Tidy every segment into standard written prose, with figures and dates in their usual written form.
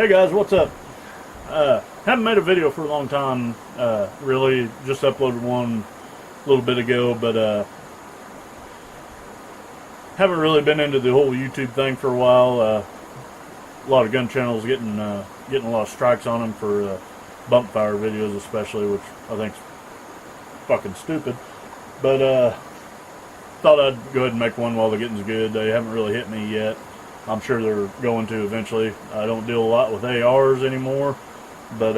Hey guys, what's up? Haven't made a video for a long time, really. Just uploaded one a little bit ago, but haven't really been into the whole YouTube thing for a while. A lot of gun channels getting a lot of strikes on them for bump fire videos especially, which I think's fucking stupid. But thought I'd go ahead and make one while the getting's good. They haven't really hit me yet. I'm sure they're going to eventually. I don't deal a lot with ARs anymore, but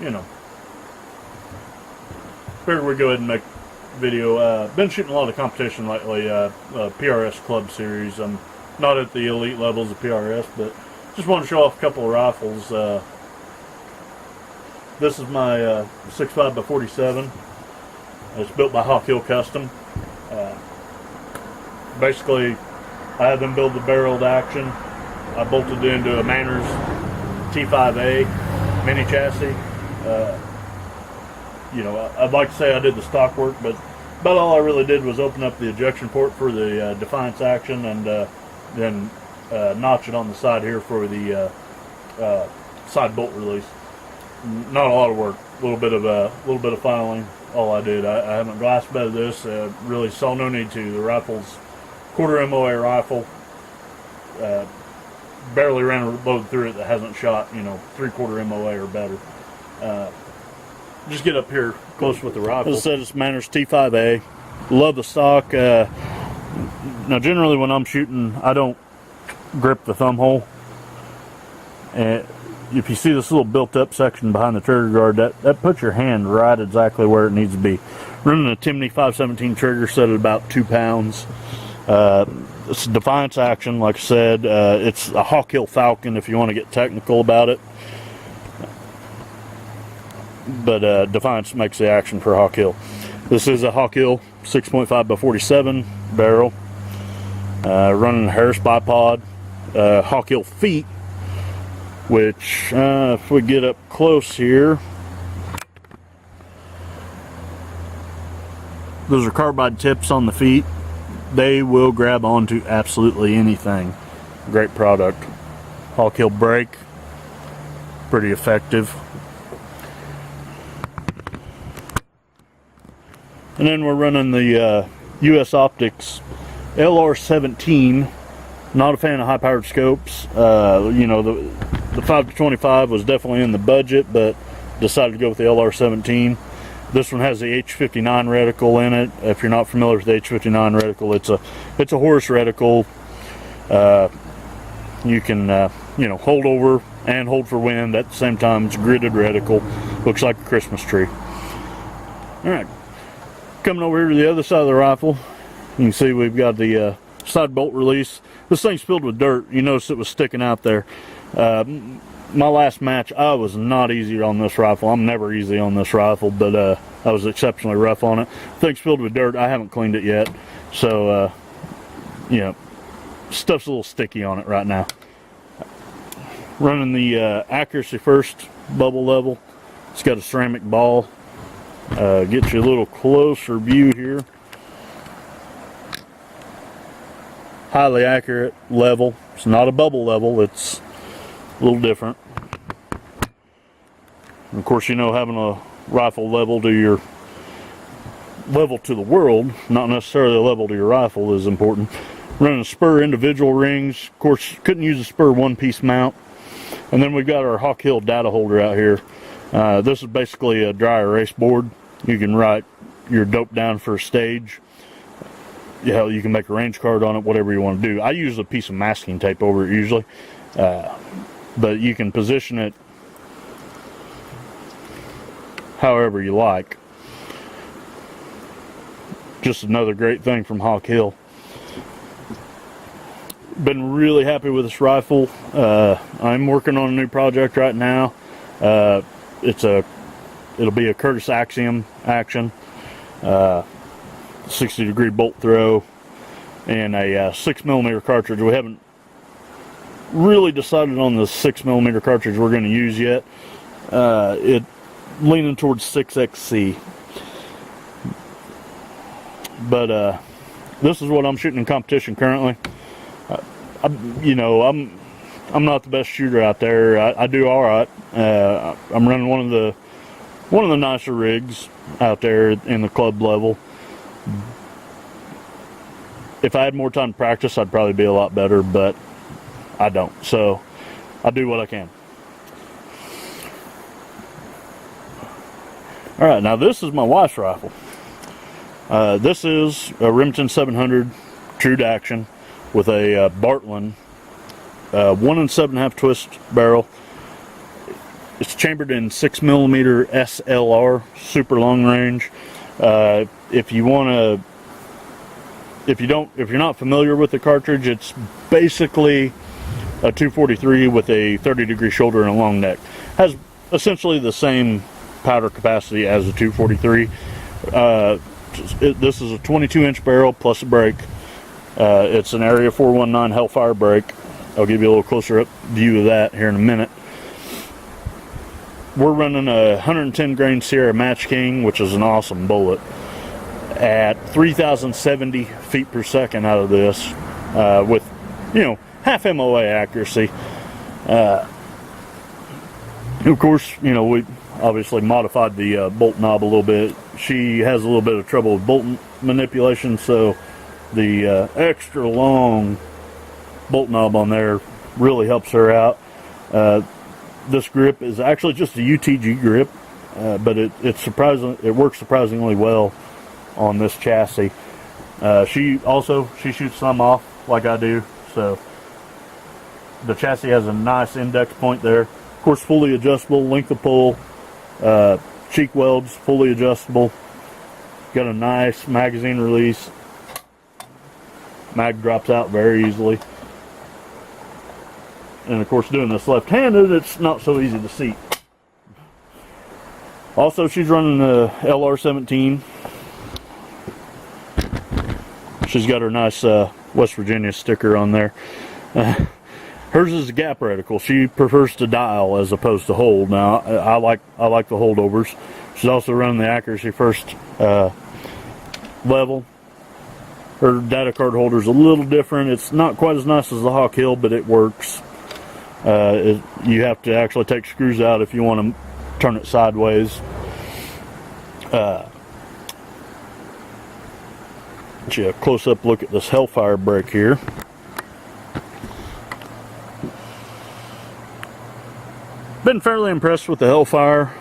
you know, figured we'd go ahead and make a video. Been shooting a lot of competition lately, PRS club series. I'm not at the elite levels of PRS, but just want to show off a couple of rifles. This is my 6.5x47. It's built by Hawk Hill Custom. Basically, I had them build the barreled action. I bolted it into a Manners T5A mini chassis. You know, I'd like to say I did the stock work, but about all I really did was open up the ejection port for the Defiance action, and then notch it on the side here for the side bolt release. Not a lot of work. A little bit of filing. All I did. I haven't glass bedded this. Really saw no need to. The rifle's quarter MOA rifle. Barely ran a load through it that hasn't shot, you know, 3/4 MOA or better. Just get up here close with the rifle. As I said, it's Manners T5A. Love the stock. Now, generally when I'm shooting, I don't grip the thumb hole. And if you see this little built-up section behind the trigger guard, that puts your hand right exactly where it needs to be. Running a Timney 517 trigger set at about 2 pounds. It's a Defiance action, like I said. It's a Hawk Hill Falcon if you want to get technical about it. But Defiance makes the action for Hawk Hill. This is a Hawk Hill 6.5x47 barrel. Running a Harris bipod. Hawk Hill feet, which if we get up close here, those are carbide tips on the feet. They will grab onto absolutely anything. Great product. Hawk Hill brake, pretty effective. And then we're running the US Optics LR17. Not a fan of high-powered scopes. You know, the 5-25 was definitely in the budget, but decided to go with the LR17. This one has the H59 reticle in it. If you're not familiar with the H59 reticle, it's a horse reticle. You can you know, hold over and hold for wind at the same time. It's a gridded reticle. Looks like a Christmas tree. All right, coming over here to the other side of the rifle, you can see we've got the side bolt release. This thing's filled with dirt. You notice it was sticking out there. My last match, I was not easy on this rifle. I'm never easy on this rifle, but I was exceptionally rough on it. Thing's filled with dirt. I haven't cleaned it yet, so you know, stuff's a little sticky on it right now. Running the Accuracy First bubble level. It's got a ceramic ball. Get you a little closer view here. Highly accurate level. It's not a bubble level. It's a little different. And of course, you know, having a rifle level to the world, not necessarily a level to your rifle, is important. Running a spur individual rings. Of course, couldn't use a spur one-piece mount. And then we've got our Hawk Hill data holder out here. This is basically a dry erase board. You can write your dope down for a stage. Yeah, you can make a range card on it, whatever you want to do. I use a piece of masking tape over it usually. But you can position it however you like. Just another great thing from Hawk Hill. Been really happy with this rifle. I'm working on a new project right now. It'll be a Curtis Axiom action, 60-degree bolt throw, and a 6mm cartridge. We haven't really decided on the 6mm cartridge we're going to use yet. It leaning towards 6XC, but this is what I'm shooting in competition currently. I'm I'm not the best shooter out there. I do all right. I'm running one of the nicer rigs out there in the club level. If I had more time to practice, I'd probably be a lot better, but I don't. So I do what I can. All right, now this is my wife's rifle. This is a Remington 700 true to action with a Bartlein 1 7/2 twist barrel. It's chambered in 6mm SLR, super long range. If you're not familiar with the cartridge, it's basically a 243 with a 30-degree shoulder and a long neck. Has essentially the same powder capacity as a 243. This is a 22-inch barrel plus a brake. It's an Area 419 Hellfire brake. I'll give you a little closer up view of that here in a minute. We're running a 110 grain Sierra Match King, which is an awesome bullet, at 3,070 feet per second out of this, with, you know, half MOA accuracy. Of course, you know, we obviously modified the bolt knob a little bit. She has a little bit of trouble with bolt manipulation, so the extra long bolt knob on there really helps her out. This grip is actually just a UTG grip, but it works surprisingly well on this chassis. She shoots some off like I do, so the chassis has a nice index point there. Of course, fully adjustable, length of pull, cheek welds, fully adjustable. Got a nice magazine release. Mag drops out very easily. And of course, doing this left-handed, it's not so easy to see. Also, she's running the LR17. She's got her nice West Virginia sticker on there. Hers is a gap reticle. She prefers to dial as opposed to hold. Now, I like the holdovers. She's also running the accuracy first level. Her data card holder is a little different. It's not quite as nice as the Hawk Hill, but it works. You have to actually take screws out if you want to turn it sideways. A close-up look at this Hellfire brake here. Been fairly impressed with the Hellfire.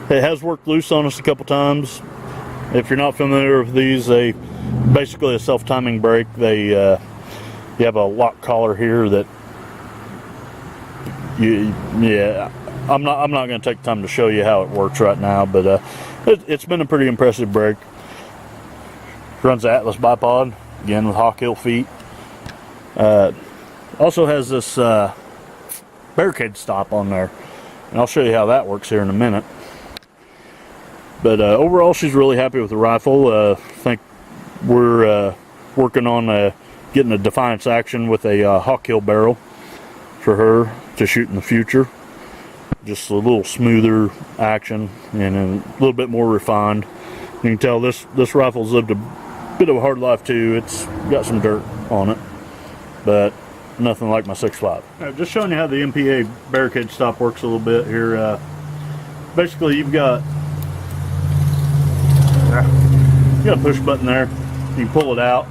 It has worked loose on us a couple times. If you're not familiar with these, they basically a self-timing brake. You have a lock collar here that I'm not going to take time to show you how it works right now, but it's been a pretty impressive brake. Runs the Atlas bipod again with Hawk Hill feet. Also has this Barricade stop on there, and I'll show you how that works here in a minute. But overall, she's really happy with the rifle. I think we're working on getting a Defiance action with a Hawk Hill barrel for her to shoot in the future. Just a little smoother action and a little bit more refined. You can tell this rifle's lived a bit of a hard life too. It's got some dirt on it, but nothing like my 6.5. Right, just showing you how the MPA Barricade stop works a little bit here. Basically, you've got a push button there. You can pull it out.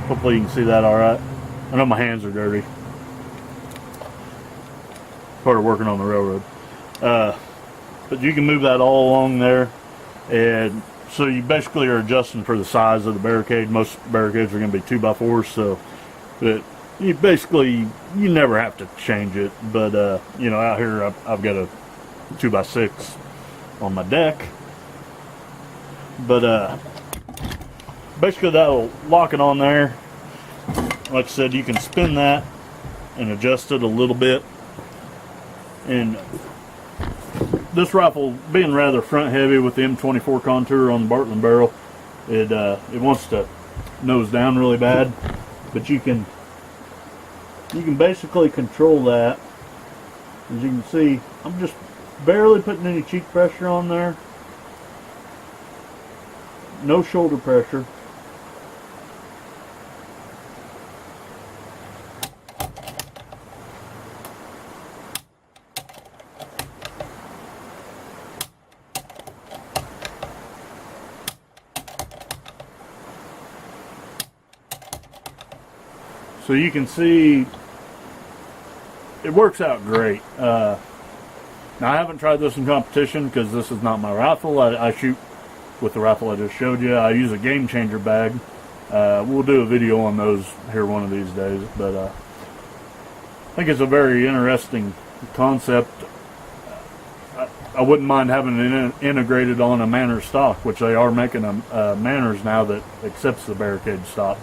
Hopefully you can see that all right. I know my hands are dirty. Part of working on the railroad. But you can move that all along there, and so you basically are adjusting for the size of the Barricade. Most Barricades are going to be 2x4s, so that you never have to change it. But you know, out here I've got a 2x6 on my deck. But basically that'll lock it on there. Like I said, you can spin that and adjust it a little bit. And this rifle, being rather front heavy with the M24 contour on the Bartlein barrel, it wants to nose down really bad. But you can basically control that. As you can see, I'm just barely putting any cheek pressure on there. No shoulder pressure. So you can see it works out great. Now I haven't tried this in competition because this is not my rifle. I shoot with the rifle I just showed you. I use a Game Changer bag. We'll do a video on those here one of these days, but I think it's a very interesting concept. I wouldn't mind having it integrated on a Manners stock, which they are making a Manners now that accepts the Barricade stock.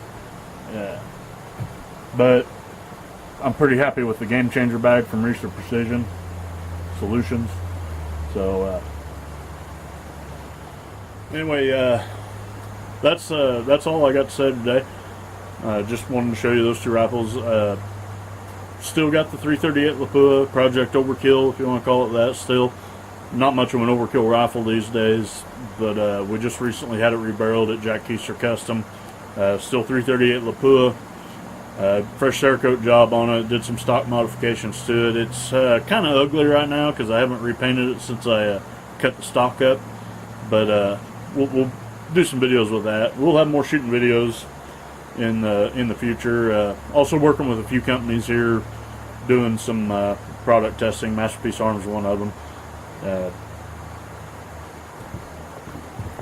But I'm pretty happy with the Game Changer bag from Reeser Precision Solutions. So anyway, that's all I got to say today. Just wanted to show you those two rifles. Still got the 338 Lapua Project Overkill, if you want to call it that. Still not much of an overkill rifle these days, but we just recently had it rebarreled at Jack Keister Custom. Still 338 Lapua. Fresh Cerakote job on it. Did some stock modifications to it. It's kind of ugly right now because I haven't repainted it since I cut the stock up. But we'll do some videos with that. We'll have more shooting videos in the future. Also working with a few companies here, doing some product testing. Masterpiece Arms is one of them.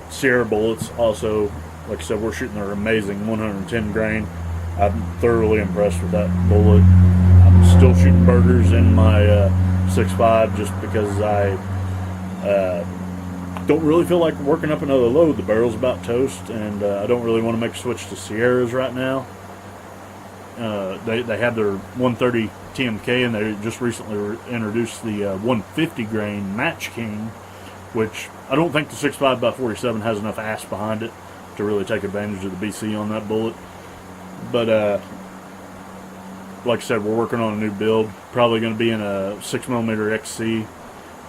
Sierra bullets also, like I said, we're shooting their amazing 110 grain. I'm thoroughly impressed with that bullet. I'm still shooting burgers in my 6.5 just because I don't really feel like working up another load. The barrel's about toast, and I don't really want to make a switch to Sierras right now. They had their 130 TMK, and they just recently introduced the 150 grain Match King, which I don't think the 6.5x47 has enough ass behind it to really take advantage of the BC on that bullet. But like I said, we're working on a new build. Probably going to be in a 6mm XC. If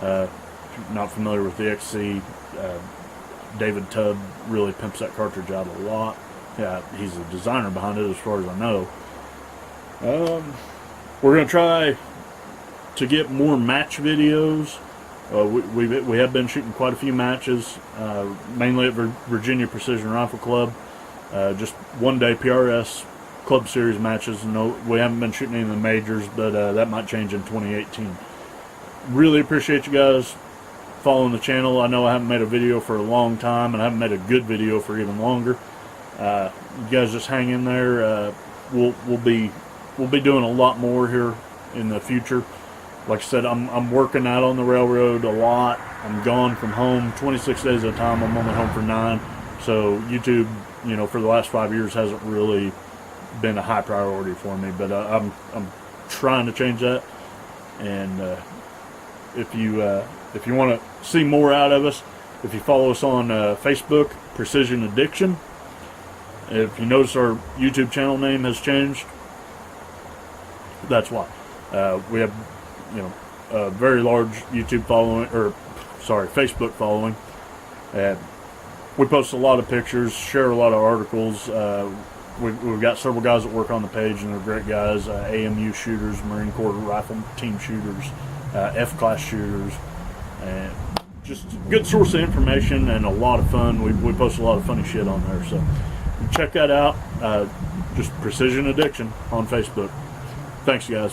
you're not familiar with the XC, David Tubb really pimps that cartridge out a lot. Yeah, he's the designer behind it as far as I know. We're going to try to get more match videos. We have been shooting quite a few matches, mainly at Virginia Precision Rifle Club. Just one-day PRS Club Series matches. No, we haven't been shooting any of the majors, but that might change in 2018. Really appreciate you guys following the channel. I know I haven't made a video for a long time, and I haven't made a good video for even longer. You guys just hang in there. We'll be doing a lot more here in the future. Like I said, I'm working out on the railroad a lot. I'm gone from home 26 days at a time. I'm only home for 9. So YouTube, you know, for the last 5 years hasn't really been a high priority for me. But I'm trying to change that. And if you want to see more out of us, if you follow us on Facebook, Precision Addiction. If you notice our YouTube channel name has changed, that's why. We have, you know, a very large YouTube following, or sorry, Facebook following. We post a lot of pictures, share a lot of articles. We've got several guys that work on the page, and they're great guys. AMU shooters, Marine Corps rifle team shooters, F-class shooters, and just a good source of information and a lot of fun. We post a lot of funny shit on there, so check that out. Just Precision Addiction on Facebook. Thanks, guys.